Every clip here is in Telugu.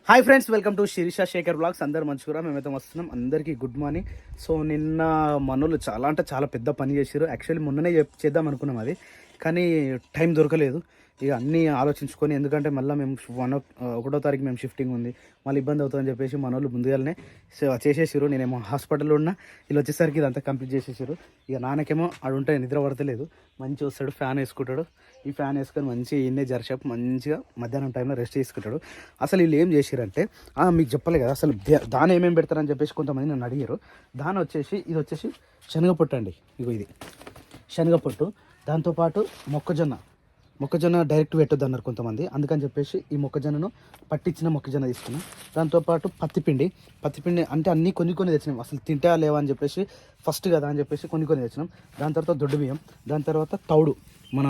Hi friends, welcome to Sirisha Shekhar blogs. అందరు మంచిగా మేమైతే వస్తున్నాం. అందరికీ గుడ్ మార్నింగ్. సో నిన్న మనోళ్ళు చాలా అంటే చాలా పెద్ద పని చేసారు. యాక్చువల్లీ మొన్ననే చేద్దాం అనుకున్నాం అది, కానీ టైం దొరకలేదు. ఇక అన్నీ ఆలోచించుకొని, ఎందుకంటే మళ్ళీ మేము 1వ తారీఖు మేము షిఫ్టింగ్ ఉంది, మళ్ళీ ఇబ్బంది అవుతుందని చెప్పేసి మనోళ్ళు ముందుగానే చేసేసారు. నేనేమో హాస్పిటల్లో ఉన్నా, వీళ్ళు వచ్చేసరికి ఇదంతా కంప్లీట్ చేసేసారు. ఇక నాన్నకేమో ఆడు ఉంటే నిద్ర పడతలేదు, మంచిగా వస్తాడు, ఫ్యాన్ వేసుకుంటాడు. ఈ ఫ్యాన్ వేసుకొని మంచిగా ఇన్నే జరసేపు మంచిగా మధ్యాహ్నం టైంలో రెస్ట్ తీసుకుంటాడు. అసలు వీళ్ళు ఏం చేసారంటే, మీకు చెప్పలే కదా అసలు దాని ఏమేమి పెడతారని చెప్పేసి కొంతమంది నన్ను అడిగారు. దాని వచ్చేసి ఇది వచ్చేసి శనగపొట్టు అండి. ఇగో ఇది శనగపొట్టు, దాంతోపాటు మొక్కజొన్న డైరెక్ట్ పెట్టొద్దు అన్నారు కొంతమంది. అందుకని చెప్పేసి ఈ మొక్కజొన్నను పట్టించిన మొక్కజొన్న తీసుకున్నాం. దాంతోపాటు పత్తిపిండి అంటే అన్నీ కొన్ని తెచ్చినాం. అసలు తింటా లేవా అని చెప్పేసి ఫస్ట్ కదా అని చెప్పేసి కొన్ని తెచ్చినాం. దాని తర్వాత దొడ్డు బియ్యం, దాని తర్వాత తౌడు, మన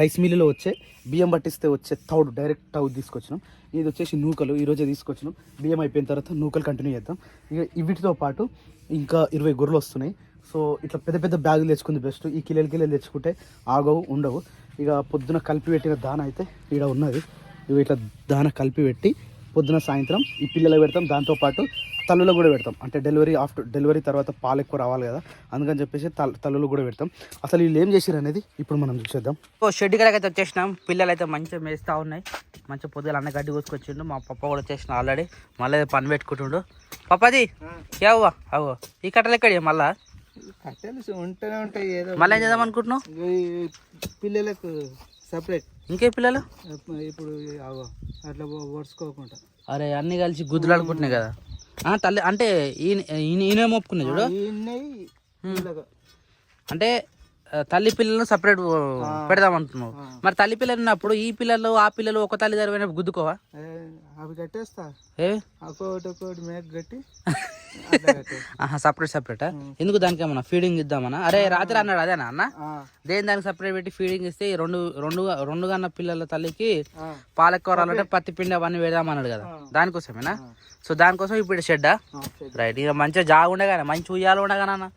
రైస్ మిల్లులో వచ్చే బియ్యం పట్టిస్తే వచ్చే తౌడు, డైరెక్ట్ తౌడు తీసుకొచ్చినాం. ఇది వచ్చేసి నూకలు, ఈరోజే తీసుకొచ్చినాం. బియ్యం అయిపోయిన తర్వాత నూకలు కంటిన్యూ చేద్దాం. ఇక వీటితో పాటు ఇంకా 20 గొర్రెలు వస్తున్నాయి. సో ఇట్లా పెద్ద పెద్ద బ్యాగులు తెచ్చుకుంది బెస్ట్. ఈ కిలోలు తెచ్చుకుంటే ఆగవు, ఉండవు. ఇక పొద్దున కలిపి పెట్టిన దాన అయితే ఇక్కడ ఉన్నది. ఇవి ఇట్లా దాన కలిపి పెట్టి పొద్దున సాయంత్రం ఈ పిల్లలకు పెడతాం. దాంతోపాటు తల్లులో కూడా పెడతాం. అంటే డెలివరీ తర్వాత పాలు ఎక్కువ రావాలి కదా, అందుకని చెప్పేసి తల్లులు కూడా పెడతాం. అసలు వీళ్ళు ఏం చేసారు అనేది ఇప్పుడు మనం చూసేద్దాం. షెడ్ కడకి అయితే వచ్చేసినాం. పిల్లలు అయితే మంచిగా మేస్తూ ఉన్నాయి. మంచిగా పొద్దున అన్న గడ్డి కోసుకొచ్చిండు. మా పప్ప కూడా వచ్చేసిన ఆల్రెడీ, మళ్ళీ పని పెట్టుకుంటుండు. పప్పది ఏవా అవో ఈ కట్టలు ఎక్కడి మళ్ళా కట్టెలు ఉంటూనే ఉంటాయి. ఏదో మళ్ళీ ఏం చేద్దాం అనుకుంటున్నావు? పిల్లలకు సపరేట్. ఇంకే పిల్లలు ఇప్పుడు అట్లా ఓడ్చుకోకుండా అరే అన్ని కలిసి గుద్దులు ఆడుకుంటున్నాయి కదా. తల్లి అంటే ఈయన ఒప్పుకున్నాయి చూడు. అంటే తల్లి పిల్లలను సపరేట్ పెడదాం అంటున్నావు. మరి తల్లి పిల్లలు ఉన్నప్పుడు ఈ పిల్లలు ఆ పిల్లలు ఒక తల్లి దగ్గర గుద్దుకోవా? అవి కట్టేస్తా, ఒక్కొక్కటి మేక కట్టి సపరేటా? ఎందుకు దానికి ఏమన్నా ఫీడింగ్ ఇద్దామన్నా? అరే రాత్రి అన్నాడు అదేనా అన్న, దేని దానికి సపరేట్ పెట్టి ఫీడింగ్ ఇస్తే రెండు కన్నా పిల్లల తల్లికి పాలు ఎక్కువ రావాలంటే పత్తి పిండి అవన్నీ వేద్దామన్నాడు కదా, దానికోసమేనా? సో దానికోసం ఇప్పుడు షెడ్డా రైట్. ఇక మంచిగా జాగా ఉండే కానీ మంచి ఉయ్యాలు ఉండే కానీ అన్న,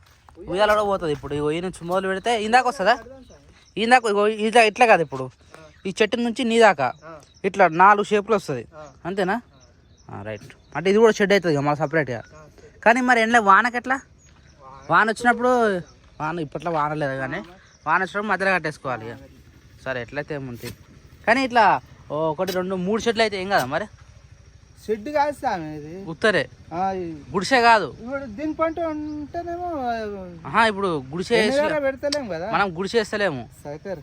ఉయ్యాల కూడా పోతుంది. ఇప్పుడు ఈ నుంచి మొదలు పెడితే ఇందాక వస్తుందా? ఇందాక ఇట్లా కాదు, ఇప్పుడు ఈ చెట్టు నుంచి నీ దాకా ఇట్లా 4 షేపులు వస్తుంది అంతేనా? రైట్. అంటే ఇది కూడా షెడ్ అవుతుంది మళ్ళీ సపరేట్గా. కానీ మరి ఎండలో వానకెట్లా? వాన వచ్చినప్పుడు ఇప్పట్లో వాన లేదు కానీ వాన వచ్చినప్పుడు మధ్యలో కట్టేసుకోవాలి. ఇక సరే ఎట్లయితే ఏముంది. కానీ ఇట్లా 1 2 3 షెడ్లు అయితే ఏం కదా మరి? షెడ్ కాదు సామి, ఇది ఉత్తరే గుడిసే కాదు. ఇప్పుడు దీని పంట ఉంటేనేమో ఇప్పుడు గుడిసే పెడతలేము కదా మనం, గుడిసే వేస్తలేము,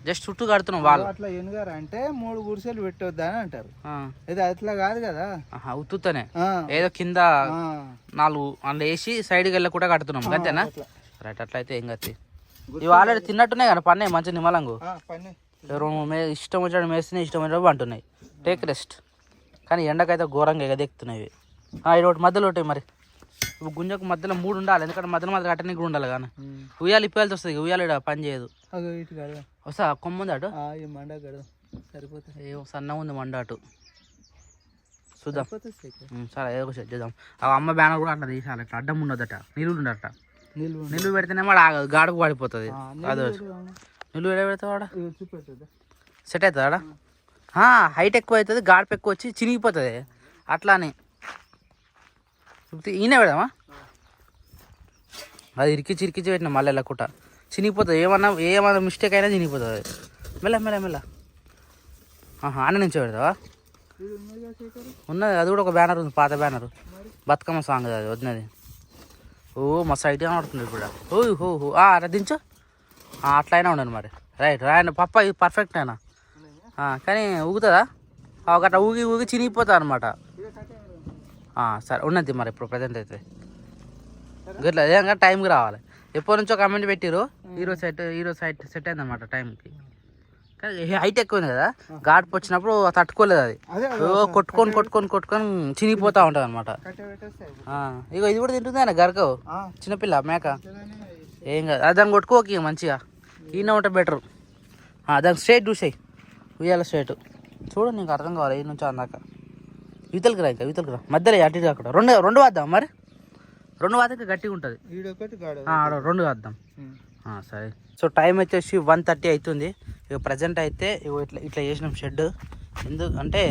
జస్ట్ చుట్టూ కడుతున్నాం. వాళ్ళు అట్లా ఎనుగారు అంటే 3 గుడిసెలు పెట్టొద్దా అని అంటారు. ఇది అట్లా కాదు కదా, ఉత్తుతనే ఏదో కింద 4 అందులో వేసి సైడ్కి వెళ్ళకుండా కడుతున్నాం అంతేనా? రైట్. అట్లయితే ఏం కత్తి. ఇవి ఆల్రెడీ తిన్నట్టున్నాయి కదా, పన్నాయి మంచిగా నిమ్మలంగు. ఇష్టం వచ్చాడు మేస్తున్నాయి, ఇష్టం వచ్చాడు అంటున్నాయి. Take rest. కానీ ఎండకైతే ఘోరంగా ఎగదెక్కుతున్నాయి. ఇది ఒకటి మధ్యలో ఒకటి. మరి ఇప్పుడు గుంజకు మధ్యలో 3 ఉండాలి, ఎందుకంటే మధ్యలో కట్టడానికి కూడా ఉండాలి. కానీ ఉయ్యాలు ఇప్పేయాల్సి వస్తుంది. ఉయ్యాలు పని చేయదు. వస్తా కొమ్ముంది అటు సరిపోతుంది. సన్నగా ఉంది మండ అటు చూద్దాం. సరే ఏదో ఒక సెట్ చేద్దాం. ఆ అమ్మ బ్యానర్ కూడా అట్లా తీసాలి, అట్లా అడ్డం ఉండదట, నిలువు ఉండట. నిలువు పెడితేనే ఆగదు, గాడుపు పడిపోతుంది. అదే నిలువు పెడితే వాడ సెట్ అవుతుంది ఆడ. హైట్ ఎక్కువ అవుతుంది, గాడిపు ఎక్కువ వచ్చి చినిగిపోతుంది. అట్లా అని ఈయన పెడదామా? అది ఇరికిచ్చి పెట్టిన మళ్ళీ వెళ్ళకుండా చినిగిపోతుంది. ఏమన్నా మిస్టేక్ అయినా చినిగిపోతుంది. మెల్ల అన్న నుంచి పెడతావా? ఉన్నది, అది కూడా ఒక బ్యానర్ ఉంది, పాత బ్యానర్, బతుకమ్మ సాంగ్ అది వదినది. మస్తు ఐడియా పడుతుంది ఇప్పుడు. అలా దించు, అట్లా అయినా ఉండను మరి. రైట్ రాయండి పప్ప, ఇది పర్ఫెక్ట్ అయినా. కానీ ఊగుతుందా? అట్లా ఊగి చినిగిపోతుంది అనమాట. సరే ఉన్నది మరి ఇప్పుడు ప్రజెంట్ అయితే గట్లా ఏదైనా టైంకి రావాలి. ఎప్పటి నుంచో కమెంట్ పెట్టిరు, ఈరోజు సెట్ అయిందనమాట టైంకి. కానీ హైట్ ఎక్కువ ఉంది కదా, ఘాటుపు వచ్చినప్పుడు తట్టుకోలేదు. అది కొట్టుకొని చినిగిపోతూ ఉంటుంది అనమాట. ఇగో ఇది కూడా తింటుంది ఆయన గరకవు, చిన్నపిల్ల మేక. ఏం కాదు, అది దాన్ని కొట్టుకోకి మంచిగా ఈయన ఉంటే బెటరు. దానికి స్ట్రైట్ చూసాయి, ఉయ్యాల స్ట్రైట్ చూడు. నీకు అర్థం కావాలి ఈ నుంచి అందాక. ఇవతలకి రా మధ్యలో అటు అక్కడ రెండు వాద్దాం మరి. 2 వాదకి గట్టిగా ఉంటుంది. 2 వాద్దాం. సరే. సో టైం వచ్చేసి 1:30 అవుతుంది. ఇక ప్రజెంట్ అయితే ఇట్లా చేసినాం షెడ్. ఎందుకు అంటే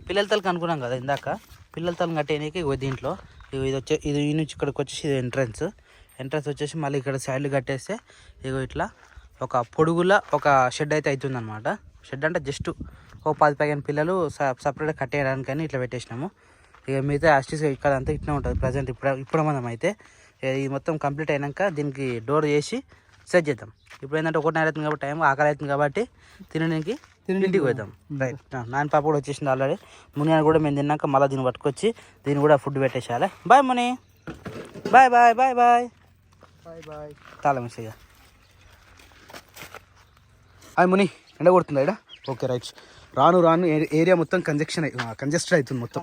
పిల్లల తలకి అనుకున్నాం కదా ఇందాక, పిల్లలతో కట్టేయడానికి ఇగో దీంట్లో ఇది ఈ నుంచి ఇక్కడికి వచ్చేసి ఇది ఎంట్రన్స్ వచ్చేసి మళ్ళీ ఇక్కడ సైడ్లు కట్టేస్తే ఇగో ఇట్లా ఒక పొడుగుల ఒక షెడ్ అయితే అవుతుంది అనమాట. షెడ్ అంటే జస్ట్ ఒక 10-15 పిల్లలు సపరేట్గా కట్టేయడానికని ఇట్లా పెట్టేసినాము. ఇక మిగతా యాస్టీస్ ఇక్కడ అంతా ఇట్లా ఉంటుంది ప్రజెంట్. ఇప్పుడు మనం అయితే ఇది మొత్తం కంప్లీట్ అయినాక దీనికి డోర్ చేసి సెట్ చేద్దాం. ఇప్పుడు ఏంటంటే 1:30 అవుతుంది కాబట్టి టైం ఆకలి అవుతుంది కాబట్టి తినడానికి ఇంటికి పోతాం. రైట్, నాన్న పాప కూడా వచ్చేసింది ఆల్రెడీ. ముని కూడా మేము తిన్నాక మళ్ళీ దీన్ని పట్టుకొచ్చి దీన్ని కూడా ఫుడ్ పెట్టేసేయాలి. Bye Muni, bye bye bye bye bye bye. తాళం వేసేయ. హాయ్ ముని, ఎండ కొడుతుందా ఇక్కడ? Okay right. రాను ఏరియా మొత్తం కంజెస్టెడ్ అవుతుంది, మొత్తం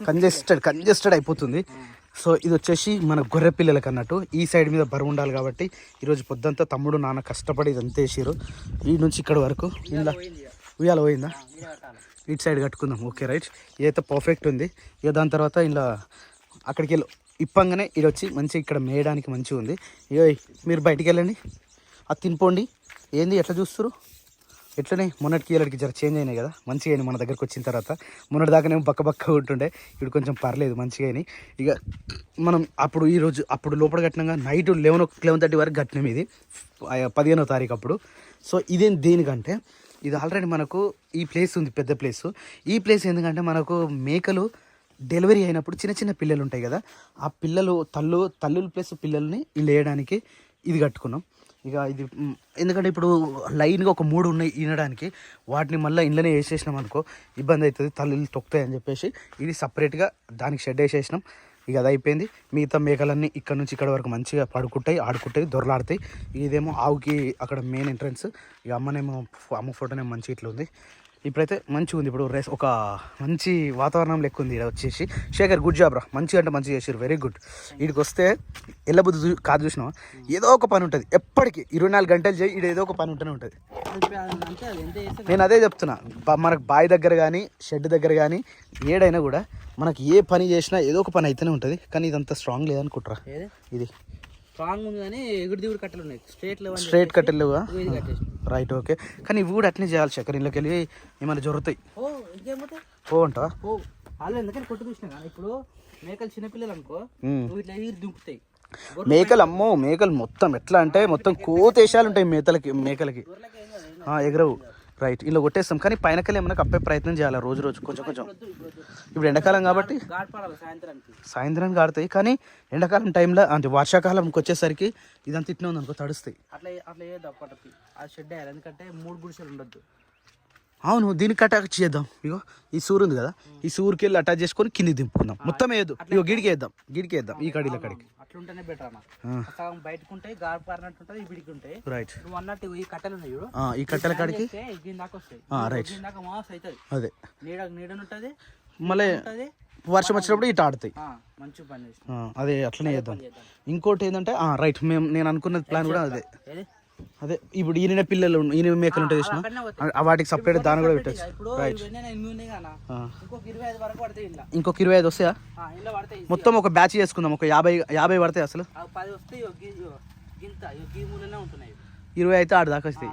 కంజెస్టెడ్ అయిపోతుంది. సో ఇది వచ్చేసి మన గొర్రె పిల్లలకి అన్నట్టు. ఈ సైడ్ మీద బరువు ఉండాలి కాబట్టి ఈరోజు పొద్దుంతా తమ్ముడు నాన్న కష్టపడి ఇదంతా వేసారు. ఈ నుంచి ఇక్కడ వరకు ఇలా ఉయ్యాల పోయిందా, ఇటు సైడ్ కట్టుకుందాం. ఓకే రైట్, ఇదైతే పర్ఫెక్ట్ ఉంది. ఇక దాని తర్వాత ఇలా అక్కడికి వెళ్ళి ఇప్పంగానే ఇది వచ్చి మంచిగా ఇక్కడ మేయడానికి మంచిగా ఉంది. ఇక మీరు బయటికి వెళ్ళండి, అది తినిపోండి. ఏంది ఎట్లా చూస్తారు? ఎట్లనే మొన్నటికి ఇలాంటికి జర చేంజ్ అయినాయి కదా, మంచిగా అయినాయి మన దగ్గరకు వచ్చిన తర్వాత. మొన్నటి దాకానేమో బక్క ఉంటుండే, ఇప్పుడు కొంచెం పర్లేదు మంచిగా అయినాయి. ఇక మనం అప్పుడు లోపల కట్టినాక నైట్ 11:30 వరకు కట్టినాం. ఇది 15వ తారీఖు అప్పుడు. సో ఇదేం దేనికంటే ఇది ఆల్రెడీ మనకు ఈ ప్లేస్ ఉంది, పెద్ద ప్లేస్. ఈ ప్లేస్ ఎందుకంటే మనకు మేకలు డెలివరీ అయినప్పుడు చిన్న పిల్లలు ఉంటాయి కదా, ఆ పిల్లలు తల్లుల ప్లస్ పిల్లల్ని ఇల్లు వేయడానికి ఇది కట్టుకున్నాం. ఇక ఇది ఎందుకంటే ఇప్పుడు లైన్గా ఒక 3 ఉన్నాయి ఈనడానికి, వాటిని మళ్ళీ ఇంట్లోనే వేసేసినాం అనుకో ఇబ్బంది అవుతుంది, తల్లులు తొక్కుతాయి అని చెప్పేసి ఇది సపరేట్గా దానికి షెడ్ వేసేసినాం. ఇక అది అయిపోయింది. మిగతా మేకలన్నీ ఇక్కడ నుంచి ఇక్కడ వరకు మంచిగా పడుకుంటాయి, ఆడుకుంటాయి, దొరలాడతాయి. ఇదేమో ఆవుకి అక్కడ మెయిన్ ఎంట్రన్స్. ఇక అమ్మ ఫోటోనేమో మంచిగా ఇట్లా ఉంది. ఇప్పుడైతే మంచిగా ఉంది. ఇప్పుడు ఒక మంచి వాతావరణం లెక్క ఉంది. ఇక్కడ వచ్చేసి శేఖర్ గుడ్ జాబ్ రా, మంచిగా అంటే మంచిగా చేసారు, వెరీ గుడ్. వీడికి వస్తే ఎల్లబుద్ధి కాదు, చూసినావా ఏదో ఒక పని ఉంటుంది ఎప్పటికీ. 24 గంటలు చేయి, ఇక్కడ ఏదో ఒక పని ఉంటూనే ఉంటుంది. నేను అదే చెప్తున్నా, మనకు బావి దగ్గర కానీ షెడ్ దగ్గర కానీ ఏడైనా కూడా మనకి ఏ పని చేసినా ఏదో ఒక పని అయితేనే ఉంటుంది. కానీ ఇదంతా స్ట్రాంగ్ లేదనుకుంటారా? ఇది స్ట్రాంగ్ ఉంది కానీ ఎగుడు దిగుడు కట్టెలు ఉన్నాయి, స్ట్రేట్ కట్టెలు రైట్. ఓకే, కానీ ఇవి కూడా అట్నే చేయాలి శేఖర్. ఇళ్ళకి వెళ్ళి ఏమైనా జరుగుతాయి అంటావా? ఎందుకని కొట్టు చూసినా కానీ ఇప్పుడు మేకలు చిన్నపిల్లలు అనుకో ఇట్లా ఎగిరి దుంకుతాయి. మేకలు మొత్తం ఎట్లా అంటే మొత్తం కోతేశాలు ఉంటాయి మేకలకి ఎగరవు. రైట్, ఇలా కొట్టేస్తాం. కానీ పైనకెళ్ళి ఏమైనా కప్పే ప్రయత్నం చేయాలి రోజు కొంచెం. ఇప్పుడు ఎండాకాలం కాబట్టి సాయంత్రానికి ఆడతాయి, కానీ ఎండాకాలం టైంలో అంటే వర్షాకాలంకి వచ్చేసరికి ఇదంతా ఇట్లా ఉంది అనుకో, తడుస్తాయి. అట్లా షెడ్ వేయాలి, ఎందుకంటే 3 గుడిసెలు ఉండొద్దు. అవును, దీనికి అటాచ్ చేద్దాం. ఇగో ఈ సూర్ ఉంది కదా, ఈ సూర్కి వెళ్ళి అటాచ్ చేసుకొని కింది దింపుకుందాం. మొత్తం వేయద్దు, ఇగో గిడికి వేద్దాం ఈ కడీల కడికి. అట్లుంటేనే బెటర్ అన్న. బయటకు ఉంటాయి, గారు పారినట్టు ఉంటుంది, ఇడికి ఉంటాయి. రైట్, నువ్వు అన్నట్టు ఈ కట్టెలు ఉన్నాయి చూడు, ఈ కట్టెల కాడికి దాకా వస్తాయి. రైట్, దాకా మాస్ అవుతుంది. అదే నీడనుంటది, మళ్ళీ వర్షం వచ్చినప్పుడు ఇటు ఆడుతాయి. మంచి పని అదే అట్లనే చేద్దాం. ఇంకోటి ఏంటంటే రైట్, నేను అనుకున్న ప్లాన్ కూడా అదే ఇప్పుడు ఈయన మేకలు ఉంటాయి చూసిన, వాటికి సపరేట్ దాని కూడా పెట్టచ్చు. రైట్, ఇంకొక 25 వస్తాయా? మొత్తం ఒక బ్యాచ్ చేసుకుందాం. ఒక 50 పడతాయి అసలు. 20 అయితే ఆడ దాకా వస్తాయి.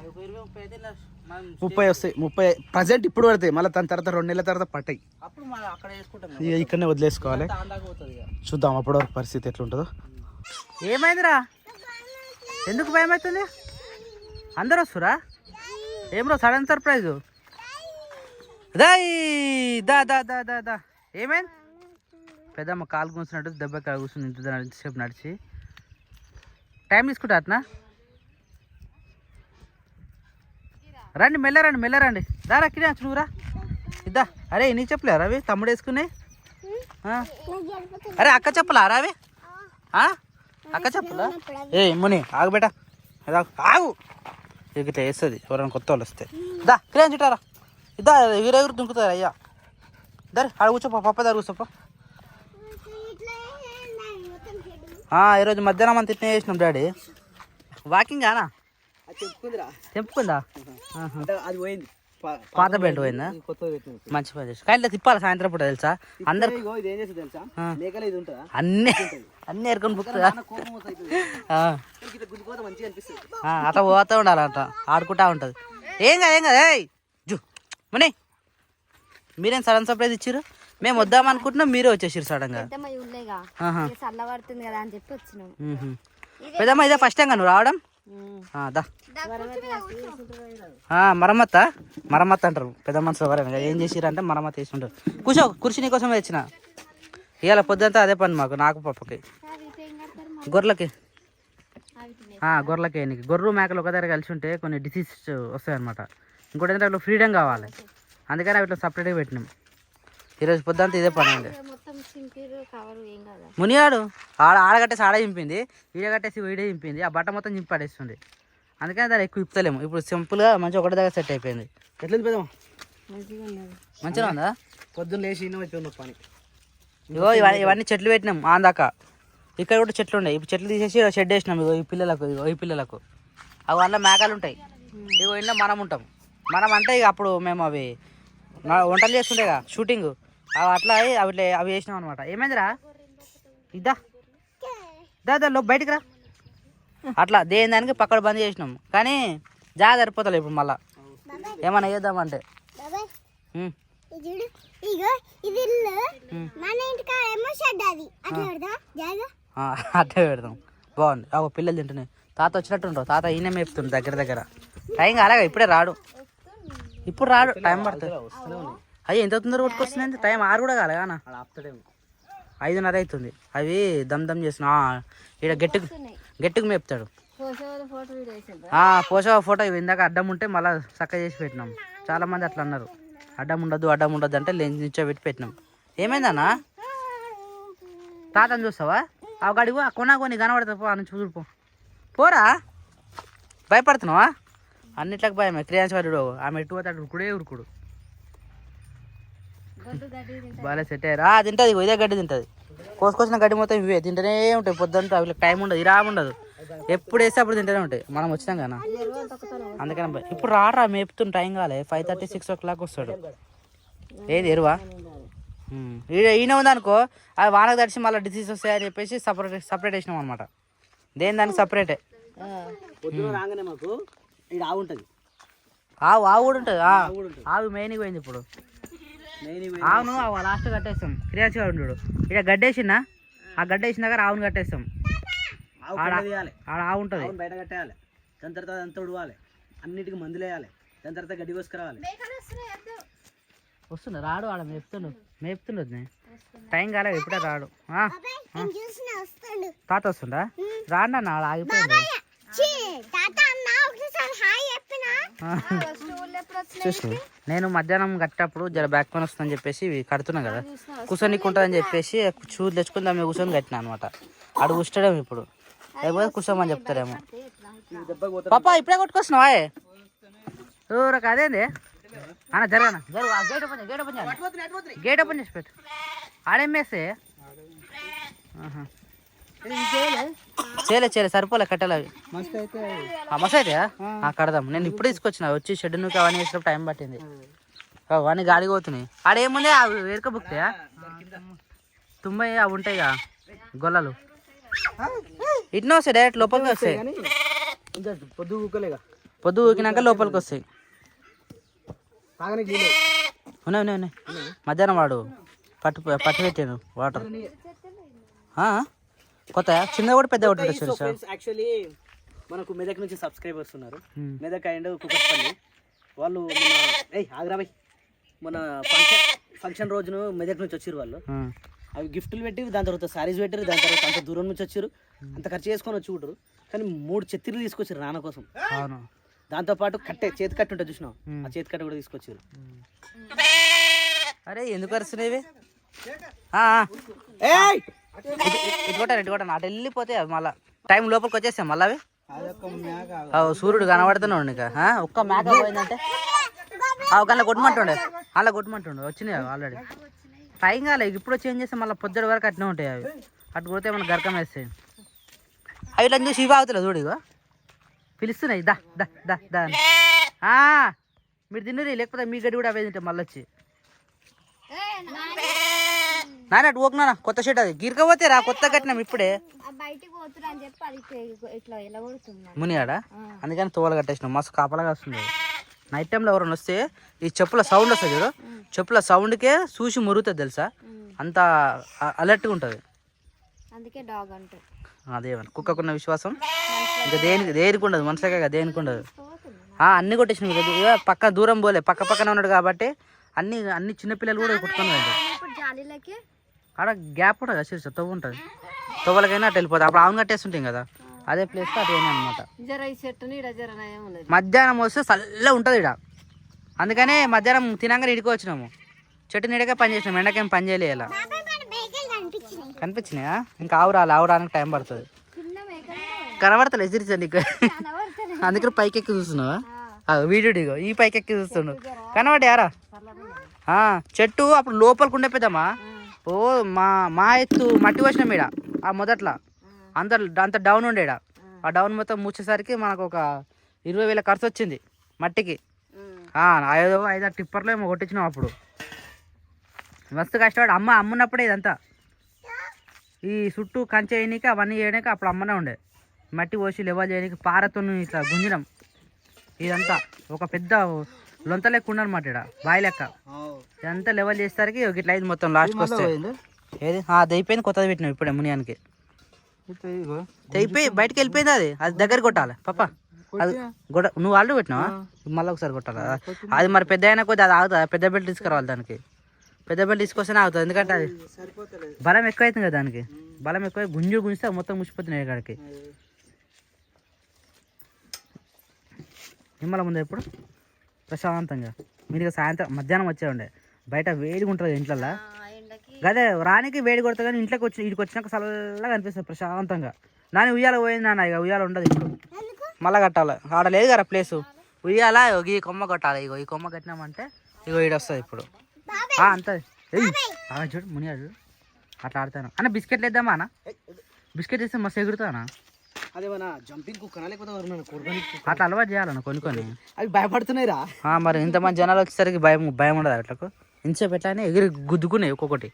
30 వస్తాయి. 30 ప్రజెంట్ ఇప్పుడు పడతాయి, మళ్ళీ దాని తర్వాత 2 నెలల తర్వాత పట్టాయి. ఇక్కడనే వదిలేసుకోవాలి. చూద్దాం అప్పటి వరకు పరిస్థితి ఎట్లుంటుందో. ఏమైందిరా, ఎందుకు భయం అవుతుంది? అందరు వస్తురా? ఏం రో సడన్ సర్ప్రైజ్? దా ఏమైంది? పెద్దమ్మ కాలు కూర్చున్నట్టు దెబ్బ కూర్చుని ఇంతసేపు నడిచి టైం తీసుకుంటా అట్నా? రండి, మెల్లరండి. దారా కిరా నువ్వురా, ఇద్దా. అరే నీ చెప్పలేరా అవి తమ్ముడు వేసుకున్నాయి? అరే అక్క చెప్పలా అవి? అక్క చెప్పలా? ఏ ముని ఆగు బేటా, ఆగు. ఇట్లా వేస్తుంది ఎవరైనా కొత్త వాళ్ళు వస్తే. దా కిరాన్ చుట్టారా, ఇద్దా ఎగురు దుంకుతారు. అయ్యా దరి ఆడ కూర్చోపా, పప్ప దారి కూర్చోపా. ఈరోజు మధ్యాహ్నం అంత ఇట్నే చేసినాం డాడీ. వాకింగ్ అనా? చెప్పుకుందా? అది పోయింది, పాత బెల్ట్ పోయిందా? మంచి పని చేసి కానీ తిప్పాలి సాయంత్రం పూట తెలుసా? అందరు అన్ని ఎరుకొని బుక్తా అట్లా పోతా ఉండాలంట, ఆడుకుంటా ఉంటది. ఏం కదా ఏయ్ జు మనీ, మీరేం సడన్ సర్ప్రైజ్ ఇచ్చారు? మేము వద్దాం అనుకుంటున్నాం, మీరే వచ్చేసారు సడన్ గా. పెద్దమ్మ ఊళ్ళేగా చల్లబడుతుంది కదా అని చెప్పి వచ్చినాం. పెద్దమ్మ ఇదే ఫస్ట్ టైం నువ్వు రావడం? దా మరమ్మత్ అంటారు పెద్ద మనుషులు ఎవరైనా. ఏం చేసిరంటే మరమ్మత్ వేసుకుంటారు. కూర్చో, కుర్చీ నీకోసం తెచ్చిన. ఇవాళ పొద్దుంతా అదే పని మాకు, నాకు పప్పకి గొర్రెలకి గొర్రెలకి నీకు గొర్రెలు మేకలు ఒక దగ్గర కలిసి ఉంటే కొన్ని డిసీజ్ వస్తాయి అనమాట. ఇంకోటి ఏంటంటే అట్లా ఫ్రీడమ్ కావాలి, అందుకని అట్లా సపరేట్గా పెట్టినాం. ఈరోజు పొద్దుంతా ఇదే పని అండి. మునిగాడు ఆడగట్టేసి ఆడ చింపింది, ఈడ కట్టేసి వీడే చింపింది, ఆ బట్ట మొత్తం చింపి పడేస్తుంది. అందుకని దాన్ని ఎక్కువ ఇప్పుతలేము. ఇప్పుడు సింపుల్గా మంచిగా ఒకటి దగ్గర సెట్ అయిపోయింది. ఎట్లా పెద్దాం? మంచిగా ఉందా? పొద్దున్న లేచి అయిపోయింది పని. ఇగో ఇవన్నీ చెట్లు పెట్టినాం ఆందాక. ఇక్కడ కూడా చెట్లు ఉన్నాయి. ఇప్పుడు చెట్లు తీసేసి షెడ్ వేసినాం. ఇగో ఈ పిల్లలకు అవి అందులో మేకలు ఉంటాయి. ఇగో ఇంట్లో మనం ఉంటాం. మనం అంటే ఇక అప్పుడు మేము అవి వంటలు చేస్తుండే కదా షూటింగ్, అవి అట్లా అవి వేసినాం అనమాట. ఏమైందిరా ఇద్దా దా బయటికి రా. అట్లా దేని దానికి పక్కడ బంద్ చేసినాం. కానీ జాగ్రత్త సరిపోతలే ఇప్పుడు మళ్ళా ఏమన్నా చేద్దామంటే. అట్టే పెడదాం, బాగుంది. అవి పిల్లలు తింటున్నాయి. తాత వచ్చినట్టుంటావు. తాత ఈయన మేపుతుండు దగ్గర. టైం కాలేగా, ఇప్పుడే రాడు. ఇప్పుడు రాడు, టైం పడుతుంది. అయ్యి ఎంత తొందర కొట్టుకొస్తుంది? టైం 6 కూడా కాలే అన్న, 5:30 అవుతుంది. అవి దమ్ చేసిన ఇక్కడ గట్టికి మేపుతాడు. పోషవ ఫోటో ఇందాక అడ్డం ఉంటే మళ్ళీ చక్క చేసి పెట్టినాం. చాలా మంది అట్లా అన్నారు, అడ్డం ఉండదు అంటే నించోబెట్టి పెట్టినాం. ఏమైందన్నా? తాతని చూస్తావా? ఆ గడిగో కొనీ కనబడతా పో అని చూడుపో. పోరా, భయపడుతున్నావా? అన్నిట్లకు భయమే. క్రియాంశవాడు ఆమె ఎటు పోతాడు, ఉరుకుడు బాగా సెట్ అయ్యారా. తింటుంది, ఇదే గడ్డి తింటుంది. కోసుకొచ్చిన గడ్డి మొత్తం ఇవే తింటూనే ఉంటాయి. పొద్దుంతా వీళ్ళకి టైం ఉండదు, ఉండదు. ఎప్పుడు వేస్తే అప్పుడు తింటూనే ఉంటాయి. మనం వచ్చినాం కదా, అందుకని ఇప్పుడు రారా మేపుతున్న టైం కాలే. 5:30, 6 o'clock వస్తాడు. ఏది ఎరువా ఈయన ఉందనుకో, అది వానకు తడిచి మళ్ళీ డిసీజ్ వస్తాయని చెప్పేసి సపరేట్ వేసినాం అనమాట. దేని దానికి సపరేటే. రాగానే మాకు ఆవు ఉంటుంది. ఆవు కూడా ఉంటుంది. ఆవు మెయిన్కి పోయింది ఇప్పుడు. ఆవును లాస్ట్ కట్టేస్తాం. క్రియాచి వాడు ఉండడు. ఇక్కడ గడ్డేసినా, ఆ గడ్డేసినాక ఆవును కట్టేస్తాం. ఆడ ఆవు ఉంటుంది. బయట కట్టేయాలి, దాని తర్వాత అంతా ఉడవాలి, అన్నిటికీ మందులు వేయాలి, దాని తర్వాత గడ్డి కోసుకురావాలి. వస్తుండ రాడు, ఆడ మేపుతుండదు. టైం కాలేదు, ఇప్పుడే రాడు. తాత వస్తుండా? రాండి అన్న, ఆడ ఆగిపోయింది. చూసి నేను మధ్యాహ్నం కట్టేటప్పుడు జర బ్యాక్ పెయిన్ వస్తుందని చెప్పేసి ఇవి కడుతున్నా కదా, కూర్చొనికి ఉంటుందని చెప్పేసి చూరు తెచ్చుకుని దాని మీద కూర్చొని కట్టినా అనమాట. అడు కూర్చోడేమో ఇప్పుడు, లేకపోతే కూర్చోమని చెప్తారేమో. పాప ఇప్పుడే కొట్టుకొస్తున్నావా? ఊరక అదేంది అన్న, జరగనా గేట్ ఓపెన్ చేసి పెట్టు. ఆడేమేస్తే చేయలే సరిపోలే కట్టాలి అవి. మస్తు అయితే కడదాం. నేను ఇప్పుడు తీసుకొచ్చిన, వచ్చి షెడ్ నువ్వు అవన్నీ వేసినప్పుడు టైం పట్టింది. అవన్నీ గాలికి పోతున్నాయి. ఆడేముంది అవి వేరుక బుక్తాయా? తుమ్మయి అవి ఉంటాయిగా గొల్లలు, ఇట్నే వస్తాయి, డైరెక్ట్ లోపలికి వస్తాయి. పొద్దు ఊకినాక లోపలికి వస్తాయి. ఉన్నాయి. మధ్యాహ్నం వాడు పట్టు పెట్టాను వాటర్. కొత్త చిన్న కూడా పెద్ద ఒకటి. యాక్చువల్లీ మనకు మెదక్ నుంచి సబ్స్క్రైబర్స్ ఉన్నారు. మెదక్ అండ్ కుకట్పల్లి వాళ్ళు మన ఫంక్షన్ రోజును మెదక్ నుంచి వచ్చారు వాళ్ళు. అవి గిఫ్ట్లు పెట్టి దాని తర్వాత సారీస్ పెట్టారు. దాని తర్వాత అంత దూరం నుంచి వచ్చారు, అంత ఖర్చు చేసుకొని వచ్చి ఉంటారు. కానీ 3 చెత్తిలు తీసుకొచ్చారు నాన్న కోసం. దాంతోపాటు చేతి కట్టు ఉంటుంది చూసినావు, ఆ చేతి కట్టు కూడా తీసుకొచ్చారు. అరే ఎందుకు అరుస్తున్నాయి? ఇటు అటు వెళ్ళిపోతే మళ్ళీ టైం లోపలికి వచ్చేస్తాం. మళ్ళీ అవి సూర్యుడు కనబడుతున్నాడు. ఇక ఒక్క మేక పోయిందంటే అలా కొట్టమంటుండే వచ్చినాయి ఆల్రెడీ. టైం కాలే, ఇప్పుడు చేంజ్ చేస్తే మళ్ళీ పొద్దుటి వరకు అట్నే ఉంటాయి. అవి అటు పోతే మనం గరకం వేస్తాయి. అవి ఇట్లా చూసి ఇవి ఆగుతలే చూడు, ఇగో పిలుస్తున్నాయి దా దా దా దా అని. మీరు తిన్నది, లేకపోతే మీ గడ్డి కూడా అవే తింటే మళ్ళీ వచ్చి. నాన్న అటు పోకున్నా, కొత్త షెడ్ అది గిరకపోతే రా, కొత్త కట్టినాం ఇప్పుడే. మునియాడా? అందుకని తోలు కట్టేసినాం. మస్తు కాపలాగా వస్తుంది. నైట్ టైంలో ఎవరైనా వస్తే ఈ చెప్పుల సౌండ్ వస్తుంది చూడు, చెప్పుల సౌండ్కే చూసి మురుగుతుంది తెలుసా, అంత అలర్ట్గా ఉంటుంది. అందుకే డాగ్ అంటే అదేమన్నా కుక్కకున్న విశ్వాసం ఇంకా దేనికి ఉండదు, మనుషులకే దేనికి ఉండదు. అన్నీ కొట్టేసిన పక్క దూరం పోలే, పక్క పక్కన ఉన్నాడు కాబట్టి అన్ని చిన్నపిల్లలు కూడా కుట్టుకొని జాలీలకి ఆడ గ్యాప్ ఉంటుంది కదా, శీర్ష తవ్వు ఉంటుంది, తవ్వలకైనా అటు వెళ్ళిపోతుంది. అప్పుడు ఆవును కట్టేస్తుంటాం కదా, అదే ప్లేస్లో అటు అయినా అనమాట. మధ్యాహ్నం వస్తే చల్ల ఉంటుంది ఇక్కడ, అందుకనే మధ్యాహ్నం తినంగా ఇడికి వచ్చినాము. చెట్టు నీడకే పని చేసినాము, ఎండకేం పని చేయలే. ఇలా కనిపించినాయా? ఇంకా ఆవురానికి టైం పడుతుంది. కనబడతలే ఎసిరిచండి నీకు, అందుకని పైకి ఎక్కి చూస్తున్నావా? వీడియో దిగో, ఈ పైకి ఎక్కి చూస్తున్నావు కనబడ్డారా? చెట్టు అప్పుడు లోపలికి ఉండే పెద్దమ్మా, ఓ మా ఎత్తు మట్టి వచ్చినాం ఈడ. ఆ మొదట్లో అంత డౌన్ ఉండేడ, ఆ డౌన్ మొత్తం మూసేసరికి మనకు ఒక 20,000 ఖర్చు వచ్చింది మట్టికి. 5-6 టిప్పర్లో ఏమో కొట్టించినాం అప్పుడు. మస్తు కష్టపడి అమ్మున్నప్పుడే ఇదంతా ఈ చుట్టూ కంచె వేయడానికి అవన్నీ చేయడానికి అప్పుడు అమ్మనే ఉండే. మట్టి పోసి లెవెల్ చేయడానికి పారతో ఇట్లా గుంజినాం. ఇదంతా ఒక పెద్ద లొంత లెక్క ఉండనమాట ఇక్కడ, బావి లెక్క. ఇదంతా లెవెల్ చేసేసరికి ఇట్లా అయింది మొత్తం. లాస్ట్కి వస్తే ఏది దయిపోయింది, కొత్తది పెట్టినాం ఇప్పుడే మునియానికి. తెగిపోయి బయటకు వెళ్ళిపోయింది, అది దగ్గర కొట్టాలి పాప. అది నువ్వు ఆల్రెడీ పెట్టినావా? మళ్ళీ ఒకసారి కొట్టాలి అది. మరి పెద్ద అయినా కొద్ది అది ఆగుతుంది, పెద్ద బెల్ట్ తీసుకురావాలి దానికి. పెద్ద బెల్ట్ తీసుకొస్తేనే ఆగుతుంది, ఎందుకంటే అది బలం ఎక్కువ అవుతుంది కదా దానికి. బలం ఎక్కువ గుంజిస్తే మొత్తం ముచ్చిపోతున్నాయి ఇక్కడికి. నిమ్మల ముందు ఎప్పుడు ప్రశాంతంగా మీరు సాయంత్రం మధ్యాహ్నం వచ్చే ఉండే, బయట వేడిగా ఉంటుంది ఇంట్లల్లో. అదే రానికి వేడి కొడుతుంది, కానీ ఇంట్లోకి ఇక్కడికి వచ్చినాక చల్లగా అనిపిస్తుంది ప్రశాంతంగా. నాని ఉయ్యాల పోయింది నాన్న, ఇక ఉయ్యాల ఉండదు ఇప్పుడు, మళ్ళీ కట్టాలి. ఆడ లేదు కదా ప్లేసు ఉయ్యాల. ఈ కొమ్మ కట్టాలి, ఇగో ఈ కొమ్మ కట్టినామంటే ఇగో ఈడ వస్తుంది ఇప్పుడు. అంతే చూడు మునియాడు అట్లా ఆడతాను అన్న. బిస్కెట్లు వేద్దామా అన్న? బిస్కెట్ వేస్తే మస్తు ఎగురుతానా? అదేమన్నా జంపింగ్ కుక్కనా లేకపోతే అట్లా అలవాటు చేయాలన్న కొన్ని. అవి భయపడుతున్నాయి రా. మరి ఇంతమంది జనాలు వచ్చేసరికి భయం ఉండదు అట్లకు. ఇంతసేపు ఎట్లానే ఎగిరి గుద్దుకున్నాయి, ఒక్కొక్కటి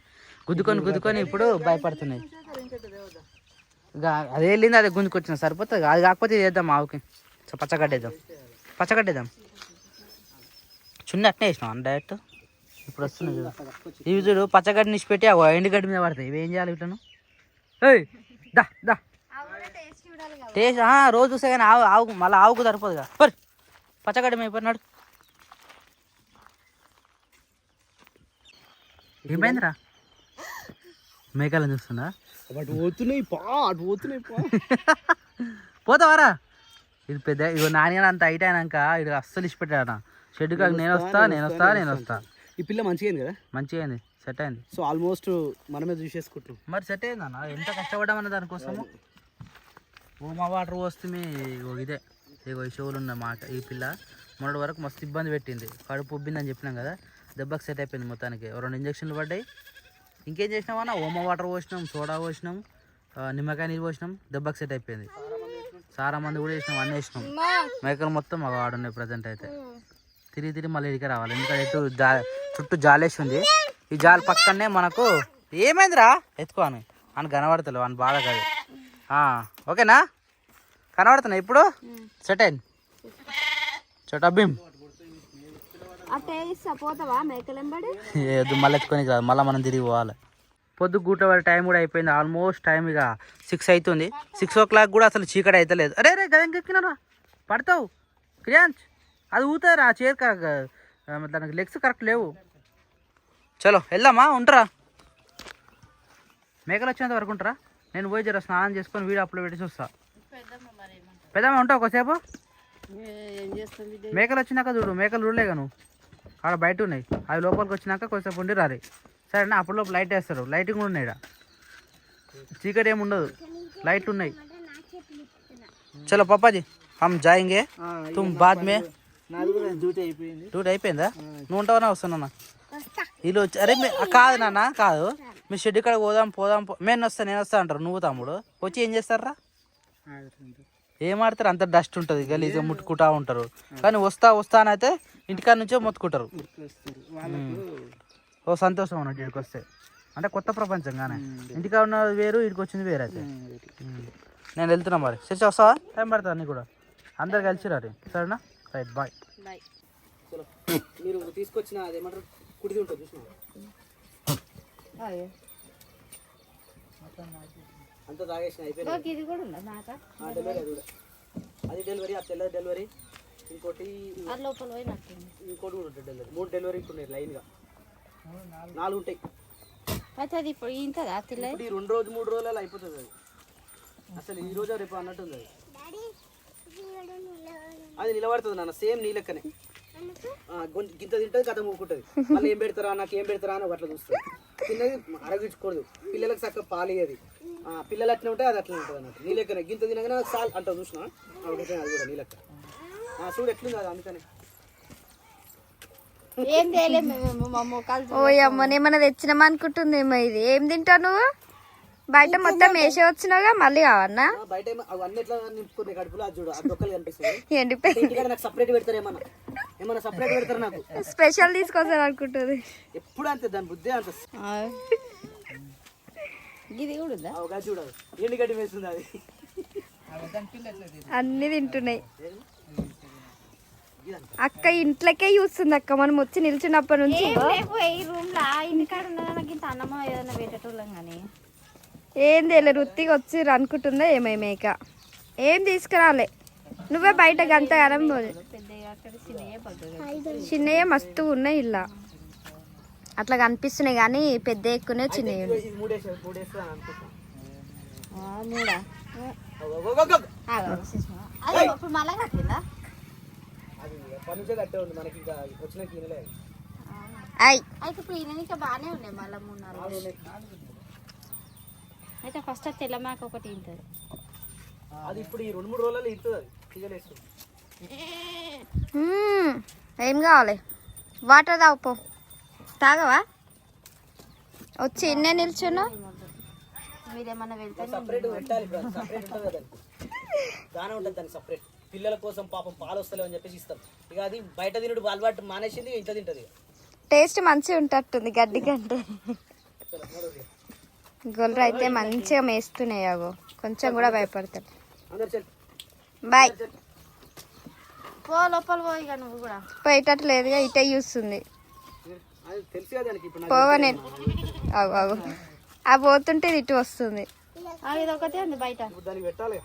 గుద్దుకొని ఇప్పుడు భయపడుతున్నాయి. ఇక అది వెళ్ళింది, అదే గుంజుకొచ్చిన సరిపోతుంది. అది కాకపోతే ఇది వేద్దాం ఆవుకి, పచ్చగడ్డేద్దాం. చున్నీ అట్నే వేసినాం అన్న డైరెక్ట్. ఇప్పుడు వస్తున్నాయి చూడు, ఇవి చూడు పచ్చగడ్డి నిసి పెట్టి ఆ ఎండుగడ్డి మీద పడతాయి. ఇవి ఏం చేయాలి ఇట్లను? దా టేస్ట్ రోజు చూస్తే కానీ ఆవు మళ్ళీ ఆవుకు సరిపోదుగా. పరి పచ్చగడ్డి మీద పడినాడు. ఏమైందిరా? మేకలను చూస్తుందా? పోతావారా? ఇది పెద్ద ఇగో నాన్న అంత హైట్ అయినాక ఇది అస్సలు ఇచ్చిపెట్టాడన్న. షెడ్ కాక నేను వస్తా. ఈ పిల్ల మంచిగా అయింది కదా? మంచిగా అయింది, సెట్ అయింది. సో ఆల్మోస్ట్ మనమే చూసేసుకుంటాం. మరి సెట్ అయింది అన్న, ఎంత కష్టపడ్డామన్న దానికోసము. మా వాటర్ వస్తుంది. ఇదే ఇగో ఈ షోలు ఉన్నాయి. ఈ పిల్ల మొన్నటి వరకు మస్తు ఇబ్బంది పెట్టింది, కడుపు ఉబ్బిందని చెప్పినాం కదా. దెబ్బకి సెట్ అయిపోయింది మొత్తానికి. 2 ఇంజక్షన్లు పడ్డాయి. ఇంకేం చేసినామన్నా, ఓమా వాటర్ పోసినాం, సోడా పోసినాం, నిమ్మకాయ నీళ్ళు పోసినాం, దెబ్బకి సెట్ అయిపోయింది. సారా మంది కూడా వేసినాం, అన్నీ వేసినాం. మేకలు మొత్తం ఆడున్నాయి ప్రజెంట్ అయితే. తిరిగి మళ్ళీ ఇడికి రావాలి, ఎందుకంటే చుట్టూ జాలేసి ఉంది. ఈ జాలి పక్కనే మనకు ఏమైందిరా ఎత్తుకో అని కనబడతలేవు అని బాధ కాదు. ఓకేనా? కనబడుతున్నా ఇప్పుడు? సెట్ అయింది. చోటా భీమ్ మళ్ళీ ఎత్తుకొని కాదు, మళ్ళీ మనం తిరిగి పోవాలి. పొద్దు గూట వారి టైం కూడా అయిపోయింది. ఆల్మోస్ట్ టైం ఇక 6 అవుతుంది. 6 o'clock కూడా అసలు చీకటి అయితే లేదు. అరే గదం ఎక్కినారా, పడతావు క్రియాంచ్. అది ఊతారా చైర్, దానికి లెగ్స్ కరెక్ట్ లేవు. చలో వెళ్దామా? ఉంటారా? మేకలు వచ్చేంత వరకు ఉంటారా? నేను పోయి జర స్నానం చేసుకొని వీడియో అప్లోడ్ పెట్టేసి వస్తా. పెద్దమ్మ ఉంటావు ఒకసేపు? మేకలు వచ్చినాక చూడు, మేకలు చూడలేగా నువ్వు, ఆడ బయట ఉన్నాయి. అవి లోపలికి వచ్చినాక కొంచెంసేపు ఉండి రారి, సరేనా? అప్పుడు లోపల లైట్ వేస్తారు, లైటింగ్ కూడా ఉన్నాయి. చీకటి ఏమి ఉండదు, లైట్ ఉన్నాయి. చలో పప్పాజీ హమ్ జాయింగే, తుమ్ బాద్ మే. డ్యూటీ అయిపోయిందా? నువ్వు ఉంటావా? వస్తున్నా వీళ్ళు వచ్చి. అరే కాదు నాన్న, కాదు, మీ షెడ్ ఇక్కడ పోదాం నేను వస్తా అంటారు. నువ్వు తమ్ముడు వచ్చి ఏం చేస్తారా? ఏం ఆడతారు? అంత డస్ట్ ఉంటుంది, గలీజ్గా ముట్టుకుంటా ఉంటారు. కానీ వస్తా అని అయితే ఇంటికాడ నుంచో మొత్తుకుంటారు. ఓ సంతోషం అన్నట్టు ఇక్కడికి వస్తే, అంటే కొత్త ప్రపంచం. కానీ ఇంటికాడ ఉన్న వేరు, ఇక్కడికి వచ్చింది వేరు. అయితే నేను వెళ్తున్నా మరి. సరే వస్తావా? టైం పడుతుంది అన్నీ కూడా. అందరు కలిసి రారి, సరేనా? Right, bye. చలో మీరు తీసుకొచ్చిన అదేమంటారు కుడిది ఉంటుంది చూసిన అంతా తాగేసిన అయిపోయింది. ఇది కూడా ఉందా నాకా డెలివరీ అది కూడా అది డెలివరీ ఆ తెల్ల డెలివరీ ఇంకోటి అది లోపల పోయినట్టు ఇంకోటి కూడా ఉంటుంది డెలివరీ 3 డెలివరీ ఉన్నాయి లైన్గా 4 ఉంటాయి. అయితే అది ఇప్పుడు ఇంతదా తెల్ల ఇప్పుడు ఈ 2 రోజు 3 రోజులలో అయిపోతుంది అది అసలు ఈ రోజు రేపు అన్నట్టుంది అది అది నిలబడుతుంది నాన్న సేమ్ నీ లెక్కనే గింత తింటుంది కథ మూకుంటుంది మళ్ళీ ఏం పెడతారా నాకు ఏం పెడతారా అని అట్లా చూస్తుంది తిన్నది అరగించకూడదు పిల్లలకు చక్కగా పాలు ఇయ్యది పిల్లలు అట్లా ఉంటాయి అది అట్లా ఉంటుంది అన్నట్టు నీ లెక్కనే గింత తినగానే సాల్ అంటావు చూసినా అది కూడా నీ లెక్క చూడు ఎట్లుంది అది అందుకనే ఏం తేలేము మేము మా మొక్కలు ఓ అమ్మ ఏమన్నా తెచ్చినామా అనుకుంటుందేమో ఇది ఏం తింటావు నువ్వు బయట మొత్తం వేసే వచ్చినావుగా మళ్ళీ కావన్నా బయట అన్ని ఎట్లా నింపుకునే కడుపులో అది చూడు ఆ దొక్కలు కనిపిస్తుంది ఎండిపోయి ఇంటికాడ నాకు సపరేట్ పెడతారు ఏమన్నా సపరేట్ పెడతారు నాకు స్పెషల్ తీసుకొస్తారు అనుకుంటుంది ఎప్పుడు అంతే దాని బుద్ధి అంత ఇది కూడా ఉందా అవగా చూడదు ఎండి గడ్డి వేస్తుంది అది అన్ని తింటున్నాయి అక్క ఇంట్లోకే చూస్తుంది అక్క మనం వచ్చి నిల్చున్నప్పటి నుంచి ఈ రూమ్ లా ఇంటికాడ ఉన్నదా నాకు ఇంత అన్నమో ఏదైనా పెట్టేటోళ్ళం కానీ ఏం తెలియదు రుత్తిగా వచ్చి అనుకుంటుందా ఏమేమేక ఏం తీసుకురాలే నువ్వే బయట గంట గరం పెద్దగా అక్కడ చిన్నయ్యే పడుతుంది చిన్నయ్య మస్తు ఉన్నాయి ఇలా అట్లా కనిపిస్తున్నాయి కానీ పెద్ద ఎక్కువనే చిన్నయ్య ఉన్నాయి. ఇది మూడేసి అని అనుకుంటున్నాను మూడా అది ఇప్పుడు మళ్ళా కట్టిందా అది ఎప్పటి నుంచో కట్టే ఉంది మనకి ఇంకా వచ్చిన తినలే అయ్ అయితే ఇప్పుడు ఈయన ఇంకా బాగానే ఉన్నాయి మళ్ళీ 3-4 అయితే ఫస్ట్ తెల్లమాక ఒకటి తింటుంది అది ఇప్పుడు ఈ 2-3 రోజులలో ఇస్తుంది అది తీగలేస్తుంది ఏం కావాలి వాటర్ తాగుపో తాగవా వచ్చి ఎన్నే నిల్చున్నావు మీరేమన్నా వెళ్తే సపరేట్ పెట్టాలి ఇప్పుడు సపరేట్ ఉంటుంది కదా దానే ఉంటుంది దానికి సపరేట్ పిల్లల కోసం పాపం పాలు వస్తలేవు అని చెప్పేసి ఇస్తాం ఇక అది బయట తినడు అలవాటు మానేసింది ఇంట్లో తింటుంది టేస్ట్ మంచిగా ఉంటట్టుంది గడ్డి కంటే గొర్రె అయితే మంచిగా మేస్తున్నాయి అగో కొంచెం కూడా భయపడతాడు అందరు చెల్ బాయ్ పో లోపల పో ఇక నువ్వు కూడా పోయేటట్టు లేదుగా ఇటే చూస్తుంది అది తెలుసు కదా దానికి ఇప్పుడు పోవా నేను అవు అవు ఆ పోతుంటే ఇది ఇటు వస్తుంది ఇది ఒకటే ఉంది బయట ఇప్పుడు దానికి పెట్టాలి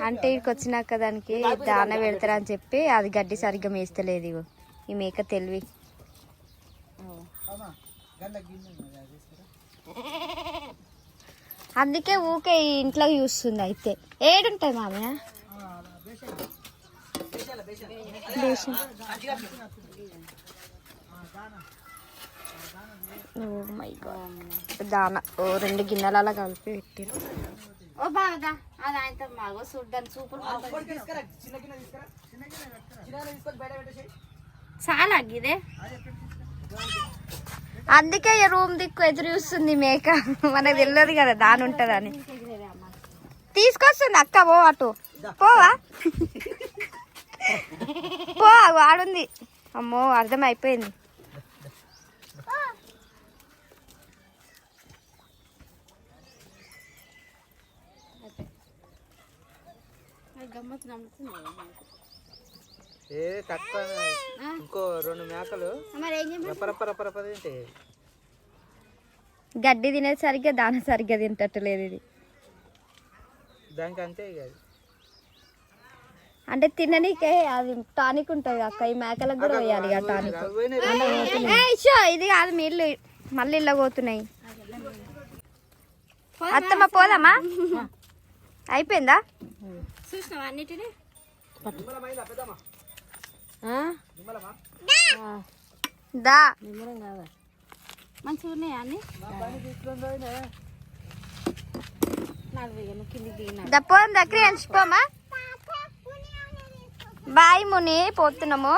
అంటే ఇక్కడికి వచ్చినాక దానికి దాన పెడతారా అని చెప్పి అది గడ్డి సరిగ్గా మేస్తలేదు ఇగో ఈ మేక తెలివి అందుకే ఊకే ఈ ఇంట్లో చూస్తుంది అయితే ఏడుంటుంది మామయ్య బేషన్. ఓ మై గాడ్ దాన ఓ 2 గిన్నెల అలా కలిపి పెట్టారు ఓ బాగా అది ఆయనతో మాగో చూడ్డానికి సూపర్ చాలా అగ్గిదే అందుకే ఈ రూమ్ దిక్కు ఎదురు చూస్తుంది మేక మనకు తెలియదు కదా దాని ఉంటదని తీసుకొస్తుంది అక్క పో అటు పోవా పో ఆడుంది అమ్మో అర్థం అయిపోయింది గమ్మత్తు నమ్ముతుంది ఏ తక్కువ ఇంకో 2 మేకలు మరి ఏం రప్పరప్ప తింటే గడ్డి తినేసరిగ్గా దాని సరిగ్గా తింటట్లేదు ఇది దానికి అంతే ఇక అది. అంటే తిననీకే అది టానిక్ ఉంటుంది అక్క ఈ మేకలకు కూడా వేయాలి ఆ టానిక్ ఇది కాదు మీళ్ళు మళ్ళీ ఇళ్ళ పోతున్నాయి అత్తమ్మ పోదామా అయిపోయిందా చూసినావా అన్నిటిని దా నిమ్మరం కాదా మంచిగా ఉన్నాయా అన్ని నాకు కిందికి దిగినా దప్పం దగ్గర ఎంచిపోమా బాయ్ ముని పోతున్నాము